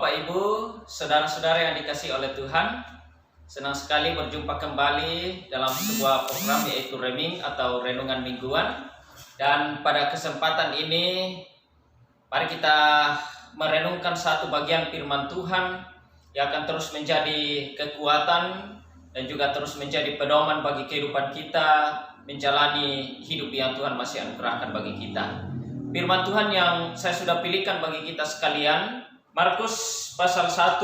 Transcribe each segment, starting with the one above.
Bapak Ibu, saudara-saudara yang dikasihi oleh Tuhan, senang sekali berjumpa kembali dalam sebuah program yaitu Reming atau Renungan Mingguan. Dan pada kesempatan ini, mari kita merenungkan satu bagian firman Tuhan yang akan terus menjadi kekuatan dan juga terus menjadi pedoman bagi kehidupan kita menjalani hidup yang Tuhan masih anugerahkan bagi kita. Firman Tuhan yang saya sudah pilihkan bagi kita sekalian, Markus pasal 1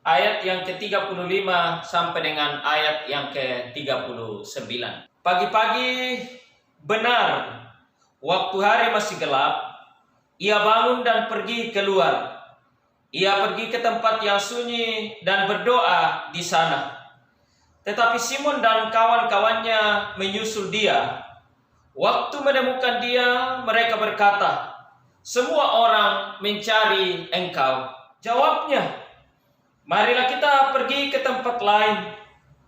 ayat yang ke-35 sampai dengan ayat yang ke-39. Pagi-pagi benar, waktu hari masih gelap, ia bangun dan pergi keluar. Ia pergi ke tempat yang sunyi dan berdoa di sana. Tetapi Simon dan kawan-kawannya menyusul dia. Waktu menemukan dia, mereka berkata, "Semua orang mencari engkau." Jawabnya, "Marilah kita pergi ke tempat lain,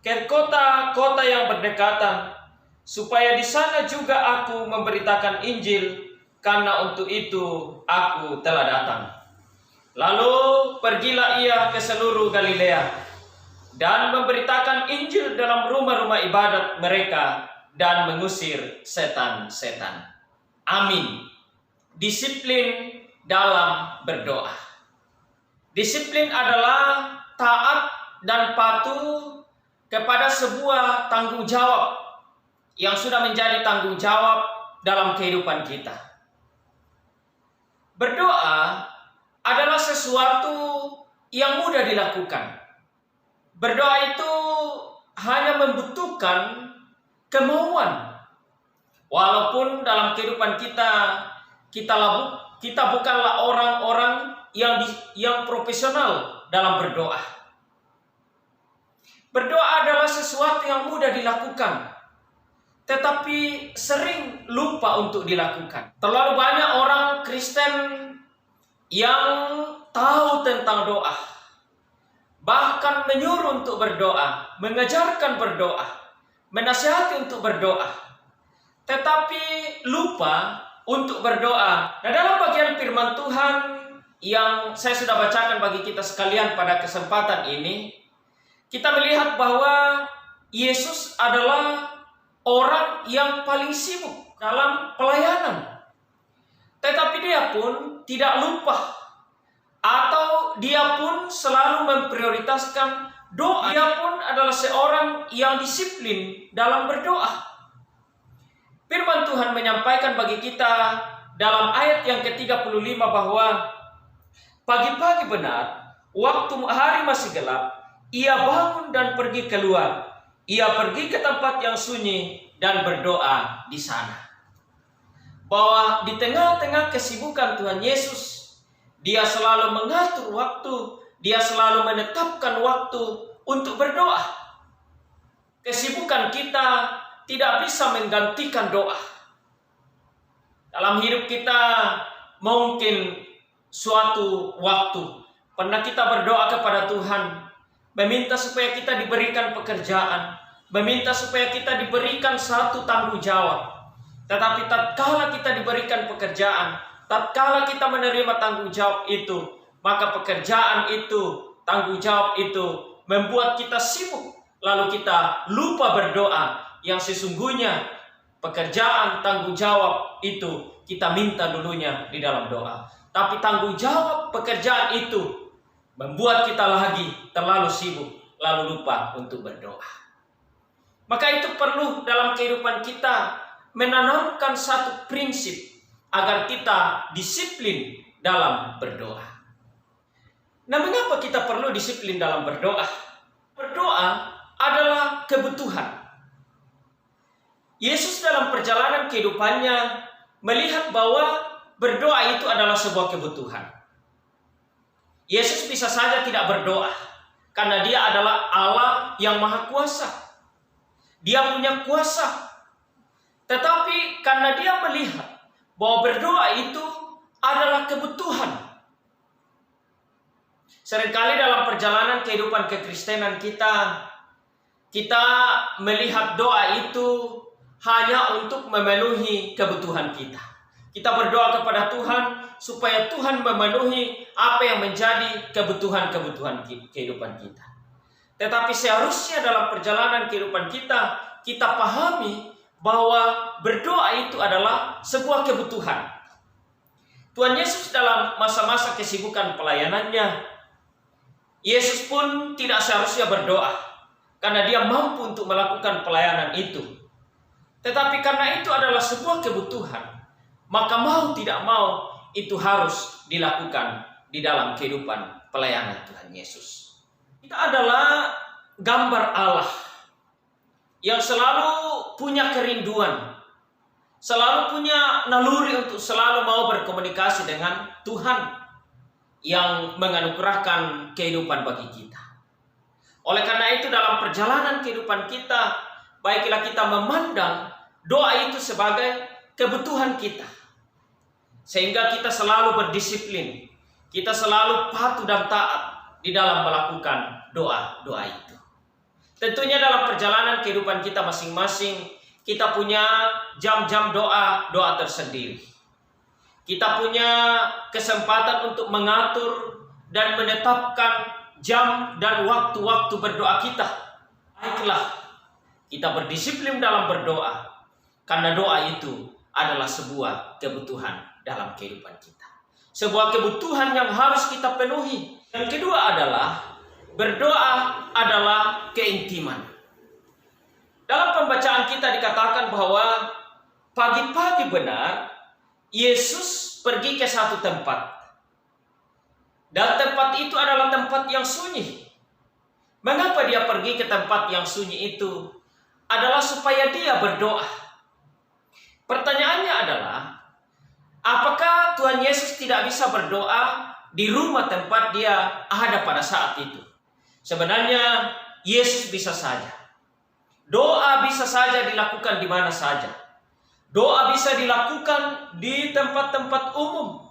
ke kota-kota yang berdekatan, supaya di sana juga aku memberitakan Injil, karena untuk itu aku telah datang." Lalu pergilah ia ke seluruh Galilea dan memberitakan Injil dalam rumah-rumah ibadat mereka dan mengusir setan-setan. Amin. Disiplin dalam berdoa. Disiplin adalah taat dan patuh kepada sebuah tanggung jawab yang sudah menjadi tanggung jawab dalam kehidupan kita. Berdoa adalah sesuatu yang mudah dilakukan. Berdoa itu hanya membutuhkan kemauan. Walaupun dalam kehidupan kita bukanlah orang-orang yang profesional dalam berdoa. Berdoa adalah sesuatu yang mudah dilakukan, tetapi sering lupa untuk dilakukan. Terlalu banyak orang Kristen yang tahu tentang doa, bahkan menyuruh untuk berdoa, mengajarkan berdoa, menasihati untuk berdoa, tetapi lupa untuk berdoa. Nah, dalam bagian firman Tuhan yang saya sudah bacakan bagi kita sekalian pada kesempatan ini, kita melihat bahwa Yesus adalah orang yang paling sibuk dalam pelayanan. Tetapi dia pun tidak lupa, atau dia pun selalu memprioritaskan doa. Dia pun adalah seorang yang disiplin dalam berdoa. Firman Tuhan menyampaikan bagi kita dalam ayat yang ke-35 bahwa pagi-pagi benar, waktu hari masih gelap, ia bangun dan pergi keluar. Ia pergi ke tempat yang sunyi dan berdoa di sana. Bahwa di tengah-tengah kesibukan Tuhan Yesus, dia selalu mengatur waktu, dia selalu menetapkan waktu untuk berdoa. Kesibukan kita tidak bisa menggantikan doa. Dalam hidup kita mungkin suatu waktu pernah kita berdoa kepada Tuhan, meminta supaya kita diberikan pekerjaan, meminta supaya kita diberikan satu tanggung jawab. Tetapi tatkala kita diberikan pekerjaan, tatkala kita menerima tanggung jawab itu, maka pekerjaan itu, tanggung jawab itu membuat kita sibuk. Lalu kita lupa berdoa, yang sesungguhnya pekerjaan tanggung jawab itu kita minta dulunya di dalam doa. Tapi tanggung jawab pekerjaan itu membuat kita lagi terlalu sibuk, lalu lupa untuk berdoa. Maka itu perlu dalam kehidupan kita menanamkan satu prinsip agar kita disiplin dalam berdoa. Nah, mengapa kita perlu disiplin dalam berdoa? Berdoa adalah kebutuhan. Yesus dalam perjalanan kehidupannya melihat bahwa berdoa itu adalah sebuah kebutuhan. Yesus bisa saja tidak berdoa, karena dia adalah Allah yang maha kuasa. Dia punya kuasa. Tetapi karena dia melihat bahwa berdoa itu adalah kebutuhan. Seringkali dalam perjalanan kehidupan kekristenan kita melihat doa itu hanya untuk memenuhi kebutuhan kita. Kita berdoa kepada Tuhan supaya Tuhan memenuhi apa yang menjadi kebutuhan-kebutuhan kehidupan kita. Tetapi seharusnya dalam perjalanan kehidupan kita, kita pahami bahwa berdoa itu adalah sebuah kebutuhan. Tuhan Yesus dalam masa-masa kesibukan pelayanannya, Yesus pun tidak seharusnya berdoa karena dia mampu untuk melakukan pelayanan itu. Tetapi karena itu adalah sebuah kebutuhan, maka mau tidak mau itu harus dilakukan di dalam kehidupan pelayanan Tuhan Yesus. Kita adalah gambar Allah yang selalu punya kerinduan, selalu punya naluri untuk selalu mau berkomunikasi dengan Tuhan yang menganugerahkan kehidupan bagi kita. Oleh karena itu dalam perjalanan kehidupan kita, baiklah kita memandang doa itu sebagai kebutuhan kita. Sehingga kita selalu berdisiplin, kita selalu patuh dan taat di dalam melakukan doa-doa itu. Tentunya dalam perjalanan kehidupan kita masing-masing, kita punya jam-jam doa tersendiri. Kita punya kesempatan untuk mengatur dan menetapkan jam dan waktu-waktu berdoa kita. Baiklah, kita berdisiplin dalam berdoa, karena doa itu adalah sebuah kebutuhan dalam kehidupan kita. Sebuah kebutuhan yang harus kita penuhi. Yang kedua adalah berdoa adalah keintiman. Dalam pembacaan kita dikatakan bahwa pagi-pagi benar Yesus pergi ke satu tempat. Dan tempat itu adalah tempat yang sunyi. Mengapa dia pergi ke tempat yang sunyi itu? Adalah supaya dia berdoa. Pertanyaannya adalah, apakah Tuhan Yesus tidak bisa berdoa di rumah tempat dia ada pada saat itu? Sebenarnya Yesus bisa saja. Doa bisa saja dilakukan di mana saja. Doa bisa dilakukan di tempat-tempat umum.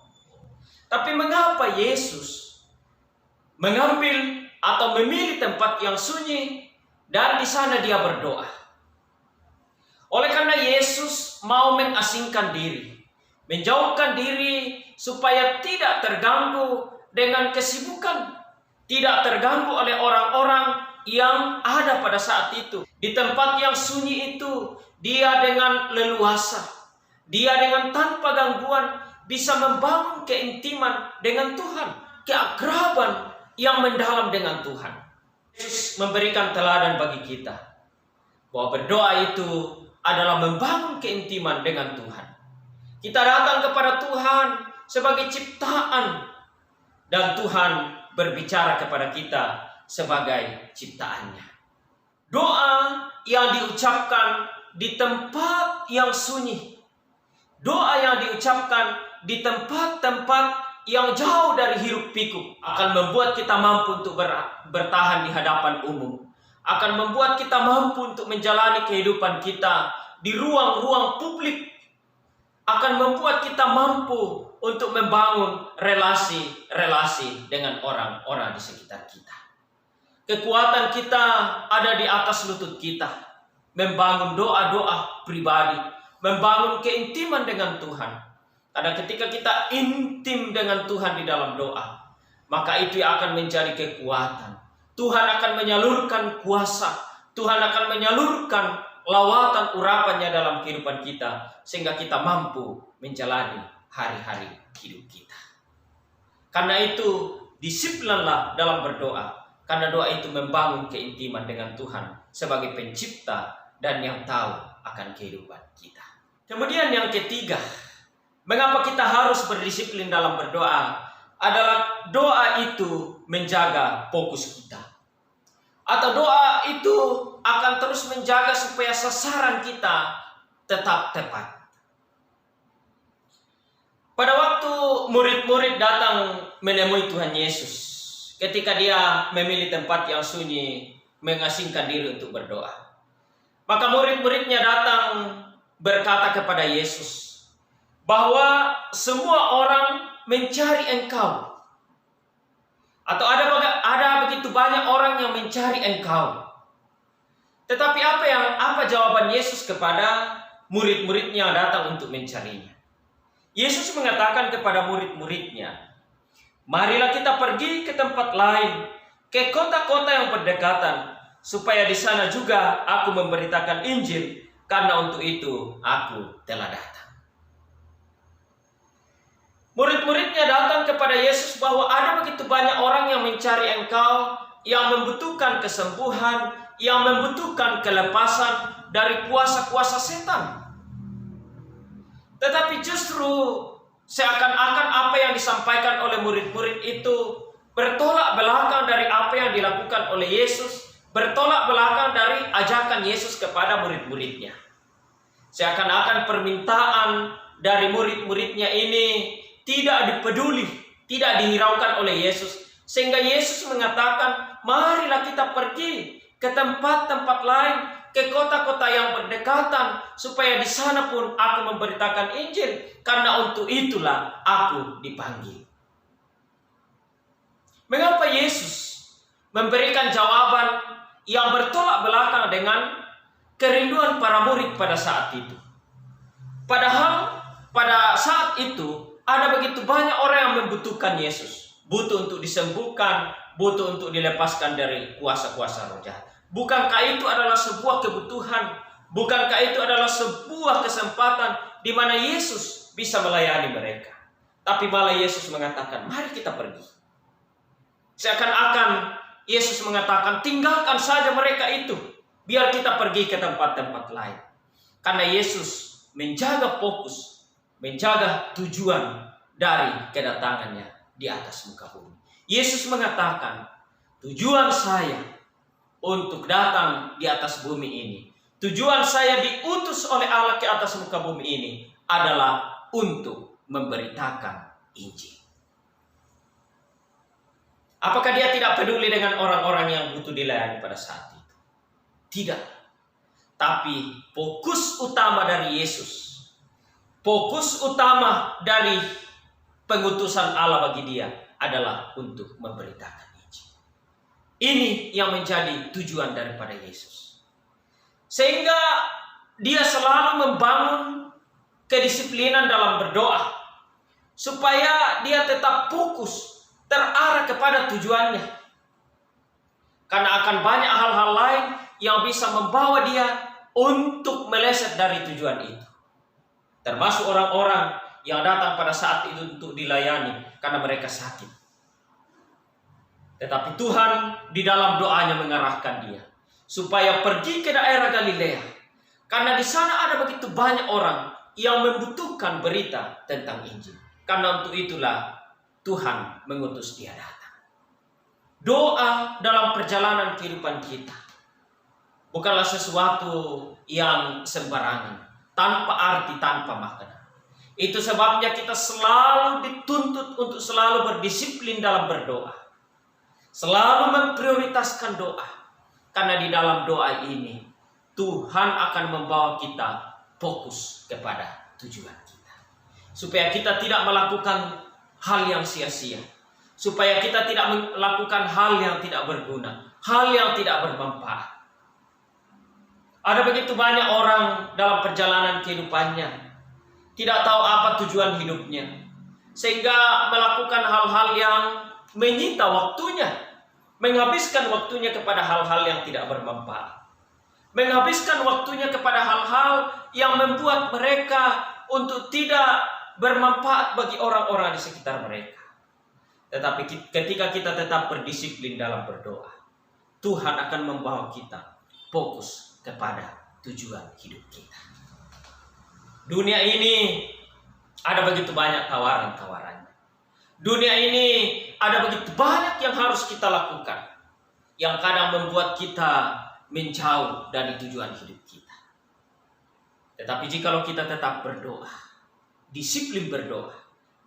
Tapi mengapa Yesus mengambil atau memilih tempat yang sunyi dan di sana dia berdoa? Oleh karena Yesus mau mengasingkan diri, menjauhkan diri supaya tidak terganggu dengan kesibukan, tidak terganggu oleh orang-orang yang ada pada saat itu. Di tempat yang sunyi itu, dia dengan leluasa, dia dengan tanpa gangguan bisa membangun keintiman dengan Tuhan, keakraban yang mendalam dengan Tuhan. Yesus memberikan teladan bagi kita bahwa berdoa itu adalah membangun keintiman dengan Tuhan. Kita datang kepada Tuhan sebagai ciptaan dan Tuhan berbicara kepada kita sebagai ciptaannya. Doa yang diucapkan di tempat yang sunyi, doa yang diucapkan di tempat-tempat yang jauh dari hiruk pikuk akan membuat kita mampu untuk bertahan di hadapan umum, akan membuat kita mampu untuk menjalani kehidupan kita di ruang-ruang publik, akan membuat kita mampu untuk membangun relasi-relasi dengan orang-orang di sekitar kita. Kekuatan kita ada di atas lutut kita, membangun doa-doa pribadi, membangun keintiman dengan Tuhan. Karena ketika kita intim dengan Tuhan di dalam doa, maka itu akan menjadi kekuatan. Tuhan akan menyalurkan kuasa, Tuhan akan menyalurkan lawatan urapannya dalam kehidupan kita, sehingga kita mampu menjalani hari-hari hidup kita. Karena itu, disiplinlah dalam berdoa, karena doa itu membangun keintiman dengan Tuhan sebagai pencipta dan yang tahu akan kehidupan kita. Kemudian yang ketiga, mengapa kita harus berdisiplin dalam berdoa adalah doa itu menjaga fokus kita. Atau doa itu akan terus menjaga supaya sasaran kita tetap tepat. Pada waktu murid-murid datang menemui Tuhan Yesus, ketika dia memilih tempat yang sunyi, mengasingkan diri untuk berdoa, maka murid-muridnya datang berkata kepada Yesus bahwa semua orang mencari Engkau, atau ada begitu banyak orang yang mencari Engkau. Tetapi apa jawaban Yesus kepada murid-muridnya yang datang untuk mencarinya? Yesus mengatakan kepada murid-muridnya, marilah kita pergi ke tempat lain, ke kota-kota yang berdekatan, supaya di sana juga aku memberitakan Injil, karena untuk itu aku telah datang. Murid-muridnya datang kepada Yesus bahwa ada begitu banyak orang yang mencari Engkau, yang membutuhkan kesembuhan, yang membutuhkan kelepasan dari kuasa-kuasa setan. Tetapi justru seakan-akan apa yang disampaikan oleh murid-murid itu bertolak belakang dari apa yang dilakukan oleh Yesus, bertolak belakang dari ajakan Yesus kepada murid-muridnya. Seakan-akan permintaan dari murid-muridnya ini tidak dipeduli, tidak dihiraukan oleh Yesus. Sehingga Yesus mengatakan, marilah kita pergi ke tempat-tempat lain, ke kota-kota yang berdekatan, supaya di sana pun aku memberitakan Injil, karena untuk itulah aku dipanggil. Mengapa Yesus memberikan jawaban yang bertolak belakang dengan kerinduan para murid pada saat itu? Padahal pada saat itu ada begitu banyak orang yang membutuhkan Yesus. Butuh untuk disembuhkan, butuh untuk dilepaskan dari kuasa-kuasa roh jahat. Bukankah itu adalah sebuah kebutuhan? Bukankah itu adalah sebuah kesempatan di mana Yesus bisa melayani mereka? Tapi malah Yesus mengatakan, mari kita pergi. Seakan-akan Yesus mengatakan, tinggalkan saja mereka itu, biar kita pergi ke tempat-tempat lain. Karena Yesus menjaga fokus, menjaga tujuan dari kedatangannya di atas muka bumi. Yesus mengatakan, tujuan saya untuk datang di atas bumi ini, tujuan saya diutus oleh Allah ke atas muka bumi ini adalah untuk memberitakan Injil. Apakah dia tidak peduli dengan orang-orang yang butuh dilayani pada saat itu? Tidak. Tapi fokus utama dari Yesus, fokus utama dari pengutusan Allah bagi dia adalah untuk memberitakan Injil. Ini yang menjadi tujuan daripada Yesus. Sehingga dia selalu membangun kedisiplinan dalam berdoa, supaya dia tetap fokus, terarah kepada tujuannya. Karena akan banyak hal-hal lain yang bisa membawa dia untuk meleset dari tujuan itu. Termasuk orang-orang yang datang pada saat itu untuk dilayani karena mereka sakit. Tetapi Tuhan di dalam doanya mengarahkan dia supaya pergi ke daerah Galilea, karena di sana ada begitu banyak orang yang membutuhkan berita tentang Injil. Karena untuk itulah Tuhan mengutus dia datang. Doa dalam perjalanan kehidupan kita bukanlah sesuatu yang sembarangan, tanpa arti, tanpa makna. Itu sebabnya kita selalu dituntut untuk selalu berdisiplin dalam berdoa. Selalu memprioritaskan doa. Karena di dalam doa ini, Tuhan akan membawa kita fokus kepada tujuan kita. Supaya kita tidak melakukan hal yang sia-sia. Supaya kita tidak melakukan hal yang tidak berguna. Hal yang tidak bermanfaat. Ada begitu banyak orang dalam perjalanan kehidupannya tidak tahu apa tujuan hidupnya, sehingga melakukan hal-hal yang menyita waktunya, menghabiskan waktunya kepada hal-hal yang tidak bermanfaat, menghabiskan waktunya kepada hal-hal yang membuat mereka untuk tidak bermanfaat bagi orang-orang di sekitar mereka. Tetapi ketika kita tetap berdisiplin dalam berdoa, Tuhan akan membawa kita fokus kepada tujuan hidup kita. Dunia ini ada begitu banyak tawaran-tawarannya. Dunia ini ada begitu banyak yang harus kita lakukan, yang kadang membuat kita menjauh dari tujuan hidup kita. Tetapi jikalau kita tetap berdoa, disiplin berdoa,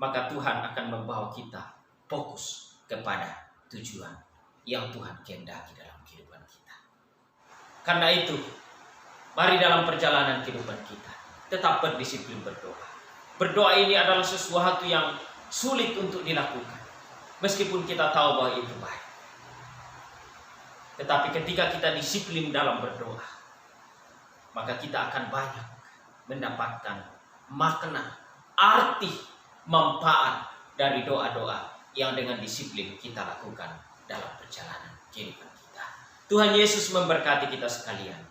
maka Tuhan akan membawa kita fokus kepada tujuan yang Tuhan kehendaki dalam kehidupan kita. Karena itu, mari dalam perjalanan kehidupan kita tetap berdisiplin berdoa. Berdoa ini adalah sesuatu yang sulit untuk dilakukan, meskipun kita tahu bahwa itu baik. Tetapi ketika kita disiplin dalam berdoa, maka kita akan banyak mendapatkan makna, arti, manfaat dari doa-doa yang dengan disiplin kita lakukan dalam perjalanan kehidupan kita. Tuhan Yesus memberkati kita sekalian.